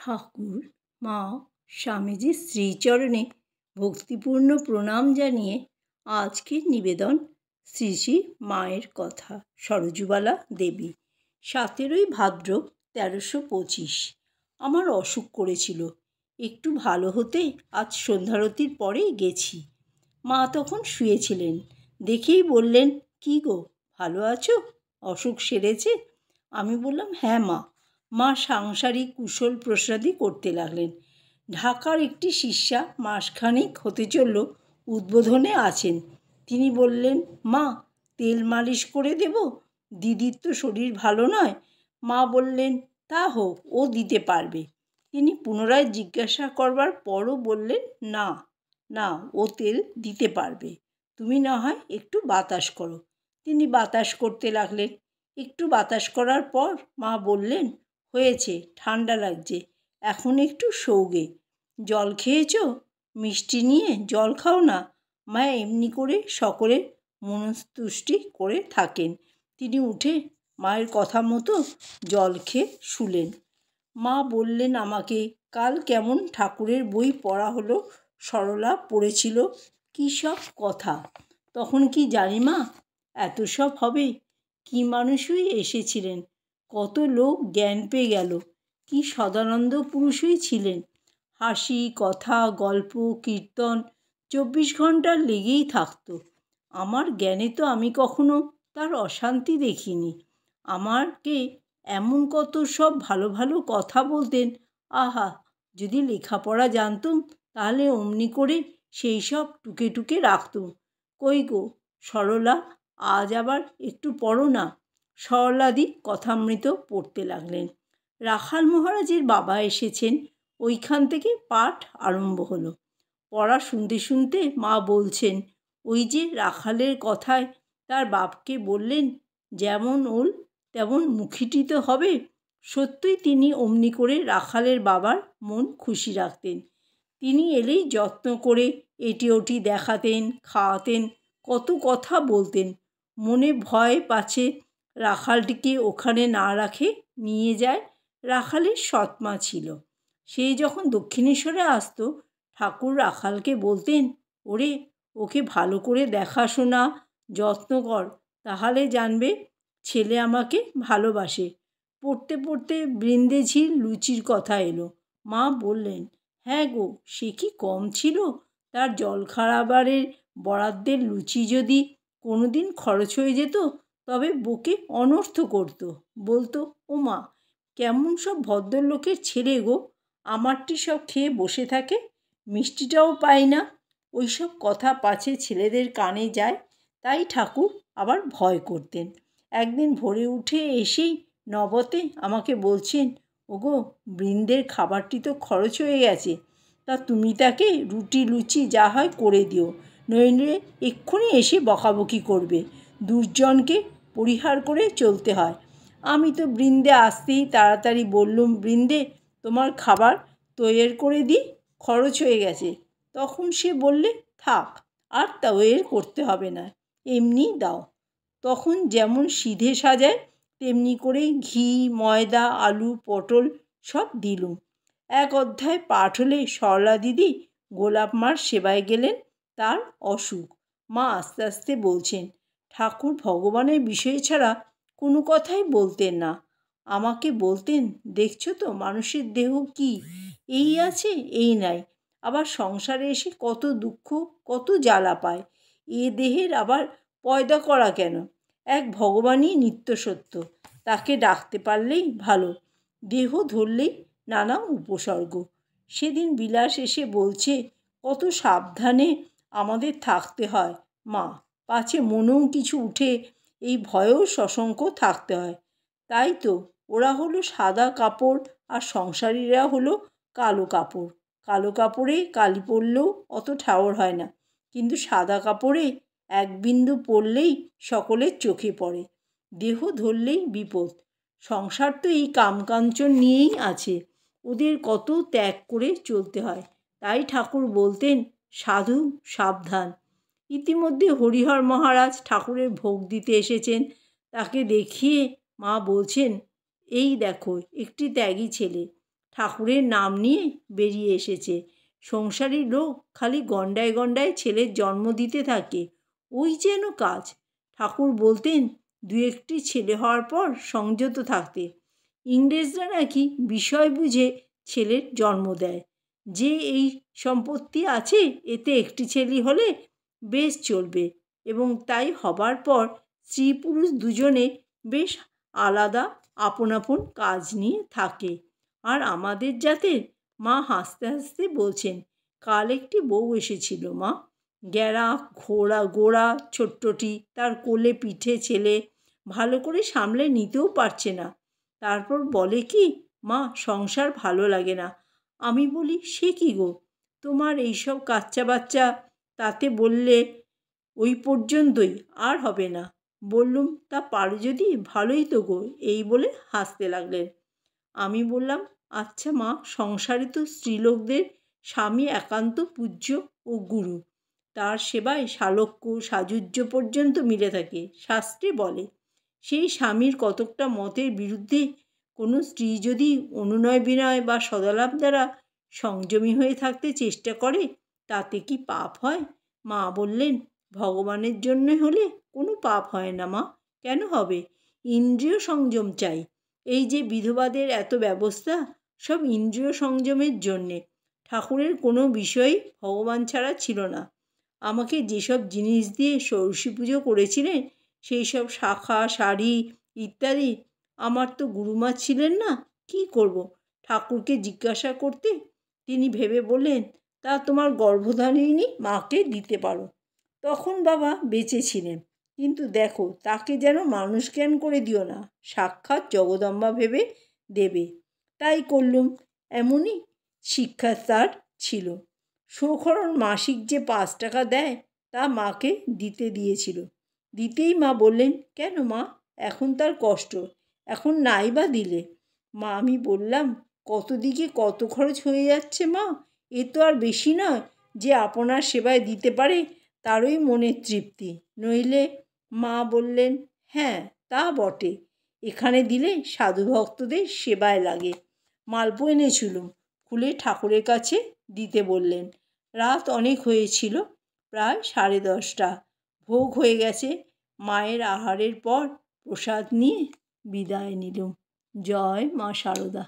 ঠাকুর মা স্বামীজির শ্রীচরণে ভক্তিপূর্ণ প্রণাম জানিয়ে আজকের নিবেদন শ্রী শ্রী মায়ের কথা। সরজুবালা দেবী। 17ই ভাদ্র 1325। আমার অসুখ করেছিল, একটু ভালো হতে আজ সন্ধ্যারতির পরে গেছি। মা তখন শুয়েছিলেন, দেখেই বললেন, কি গো, ভালো আছো? অসুখ সেরেছে? আমি বললাম, হ্যাঁ মা। মা সাংসারিক কুশল প্রসাদই করতে লাগলেন। ঢাকার একটি শিষ্যা মাসখানেক হতে চলল উদ্বোধনে আছেন। তিনি বললেন, মা তেল মালিশ করে দেব, দিদির তো শরীর ভালো নয়। মা বললেন, তা হোক, ও দিতে পারবে। তিনি পুনরায় জিজ্ঞাসা করবার পরও বললেন, না না, ও তেল দিতে পারবে, তুমি না হয় একটু বাতাস করো। তিনি বাতাস করতে লাগলেন। একটু বাতাস করার পর মা বললেন, হয়েছে, ঠান্ডা লাগছে, এখন একটু শোওগে। জল খেয়েছ? মিষ্টি নিয়ে জল খাও না। মা এমনি করে সকলের মনস্তুষ্টি করে থাকেন। তিনি উঠে মায়ের কথা মতো জল খেয়ে শুলেন। মা বললেন আমাকে, কাল কেমন ঠাকুরের বই পড়া হলো, সরলা পড়েছিল কী সব কথা। তখন কি জানি মা, এত সব হবে? কি মানুষই এসেছিলেন, কত লোক জ্ঞান পেয়ে গেল, কি সদানন্দ পুরুষই ছিলেন। হাসি, কথা, গল্প, কীর্তন 24 ঘন্টা লেগেই থাকতো। আমার জ্ঞানে তো আমি কখনো তার অশান্তি দেখিনি। আমাকে এমন কত সব ভালো ভালো কথা বলতেন। আহা, যদি লেখাপড়া জানতুম তাহলে অমনি করে সেই সব টুকে টুকে রাখতুম। কই গো সরলা, আজ আবার একটু পড়ো না। সরলাদি কথামৃত পড়তে লাগলেন। রাখাল মহারাজের বাবা এসেছেন, ওইখান থেকে পাঠ আরম্ভ হলো। পড়া শুনতে শুনতে মা বলছেন, ওই যে রাখালের কথায় তার বাপকে বললেন, যেমন ওল তেমন মুখিটি তো হবে। সত্যই তিনি অমনি করে রাখালের বাবার মন খুশি রাখতেন। তিনি এলেই যত্ন করে এটি ওটি দেখাতেন, খাওয়াতেন, কত কথা বলতেন। মনে ভয় পাছে রাখালটিকে ওখানে না রাখে নিয়ে যায়। রাখালের সৎমা ছিল। সেই যখন দক্ষিণেশ্বরে আসতো, ঠাকুর রাখালকে বলতেন, ওরে, ওকে ভালো করে দেখাশোনা যত্ন কর, তাহলে জানবে ছেলে আমাকে ভালোবাসে। পড়তে পড়তে বৃন্দেঝির লুচির কথা এলো। মা বললেন, হ্যাঁ গো, সে কি কম ছিল? তার জলখাবারের বরাদ্দের লুচি যদি কোনো দিন খরচ হয়ে যেত, তবে বকে অনর্থ করত। বলতো, ও মা, কেমন সব ভদ্রলোকের ছেলে গো, আমারটি সব খেয়ে বসে থাকে, মিষ্টিটাও পায় না। ওই সব কথা পাছে ছেলেদের কানে যায়, তাই ঠাকুর আবার ভয় করতেন। একদিন ভোরে উঠে এসেই নবতে আমাকে বলছেন, ওগো, বৃন্দের খাবারটি তো খরচ হয়ে গেছে, তা তুমি তাকে রুটি লুচি যা হয় করে দিও, নইলে এক্ষুনি এসে বকাবকি করবে। দুর্জনকে পরিহার করে চলতে হয়। আমি তো বৃন্দে আসতেই তাড়াতাড়ি বললুম, বৃন্দে, তোমার খাবার তৈয়ার করে দিই, খরচ হয়ে গেছে। তখন সে বললে, থাক, আর তৈয়ার করতে হবে না, এমনি দাও। তখন যেমন সিধে সাজায় তেমনি করে ঘি, ময়দা, আলু, পটল সব দিলুম। এক অধ্যায় পাঠ হলে সরলা দিদি গোলাপ মার সেবায় গেলেন। তার অসুখ। মা আস্তে আস্তে বলছেন, ঠাকুর ভগবানের বিষয় ছাড়া কোনো কথাই বলতেন না। আমাকে বলতেন, দেখছো তো মানুষের দেহ কি, এই আছে এই নাই, আবার সংসারে এসে কত দুঃখ কত জ্বালা পায়। এ দেহের আবার পয়দা করা কেন? এক ভগবানই নিত্য সত্য, তাকে ডাকতে পারলেই ভালো। দেহ ধরলেই নানা উপসর্গ। সেদিন বিলাস এসে বলছে, কত সাবধানে আমাদের থাকতে হয় মা, পাছে মনেও কিছু উঠে, এই ভয়েও সশঙ্ক থাকতে হয়। তাই তো ওরা হলো সাদা কাপড় আর সংসারীরা হলো কালো কাপড়। কালো কাপড়ে কালি পড়লেও অত ঠাওর হয় না, কিন্তু সাদা কাপড়ে এক বিন্দু পড়লেই সকলের চোখে পড়ে। দেহ ধরলেই বিপদ। সংসার তো এই কামকাঞ্চন নিয়েই আছে, ওদের কত ত্যাগ করে চলতে হয়। তাই ঠাকুর বলতেন, সাধু সাবধান। ইতিমধ্যে হরিহর মহারাজ ঠাকুরের ভোগ দিতে এসেছেন। তাকে দেখিয়ে মা বলছেন, এই দেখো একটি ত্যাগী ছেলে। ঠাকুরের নাম নিয়ে বেরিয়ে এসেছে। সংসারী লোক খালি গণ্ডায় গণ্ডায় ছেলের জন্ম দিতে থাকে, ওই যেন কাজ। ঠাকুর বলতেন 2-1টি ছেলে হওয়ার পর সংযত থাকতে। ইংরেজরা নাকি বিষয় বুঝে ছেলের জন্ম দেয়, যে এই সম্পত্তি আছে এতে একটি ছেলে হলে বেশ চলবে, এবং তাই হবার পর স্ত্রী পুরুষ দুজনে বেশ আলাদা আপন আপন কাজ নিয়ে থাকে। আর আমাদের জাতের মা হাসতে হাসতে বলছেন, কাল একটি বউ এসেছিল মা, গ্যাড়া গোড়া ছোট্টটি, তার কোলে পিঠে ছেলে, ভালো করে সামলে নিতেও পারছে না। তারপর বলে কি, মা সংসার ভালো লাগে না। আমি বলি, সে কি গো, তোমার এইসব কাচ্চা বাচ্চা, তাতে বললে ওই পর্যন্তই, আর হবে না। বললুম, তা পারো যদি ভালোই তো গো, এই বলে হাসতে লাগলেন। আমি বললাম, আচ্ছা মা, সংসারে তো স্ত্রীলোকদের স্বামী একান্ত পূজ্য ও গুরু, তার সেবায় শালক্য সাজুজ্য পর্যন্ত মিলে থাকে শাস্ত্রে বলে। সেই স্বামীর কতকটা মতের বিরুদ্ধে কোনো স্ত্রী যদি অনুনয় বিনয় বা সদালাপ দ্বারা সংযমী হয়ে থাকতে চেষ্টা করে, তাতে কি পাপ হয়? মা বললেন, ভগবানের জন্য হলে কোনো পাপ হয় না মা। কেন হবে? ইন্দ্রিয় সংযম চাই। এই যে বিধবাদের এত ব্যবস্থা, সব ইন্দ্রিয় সংযমের জন্যে। ঠাকুরের কোনো বিষয়ই ভগবান ছাড়া ছিল না। আমাকে যেসব জিনিস দিয়ে ষোড়শী পুজো করেছিলেন, সেই সব শাখা শাড়ি ইত্যাদি, আমার তো গুরুমা ছিলেন না, কি করব? ঠাকুরকে জিজ্ঞাসা করতে তিনি ভেবে বললেন, তা তোমার গর্ভধারিণী মাকে দিতে পারো। তখন বাবা বেঁচে ছিলেন, কিন্তু দেখো তাকে যেন মানুষ জ্ঞান করে দিও না, সাক্ষাৎ জগদম্বা ভেবে দেবে। তাই করলুম। এমনই শিক্ষা তার ছিল। সুখরণ মাসিক যে 5 টাকা দেয়, তা মাকে দিতে দিয়েছিল। দিতেই মা বললেন, কেন মা, এখন তার কষ্ট, এখন নাই বা দিলে? মা, আমি বললাম, কত দিকে কত খরচ হয়ে যাচ্ছে মা, এ তো আর বেশি নয় যে আপনার সেবায় দিতে পারে তারই মনের তৃপ্তি, নইলে? মা বললেন, হ্যাঁ তা বটে, এখানে দিলে সাধু ভক্তদের সেবায় লাগে। মালপো এনেছিলুম, খুলে ঠাকুরের কাছে দিতে বললেন। রাত অনেক হয়েছিল, প্রায় 10:30। ভোগ হয়ে গেছে। মায়ের আহারের পর প্রসাদ নিয়ে বিদায় নিলুম। জয় মা শারদা।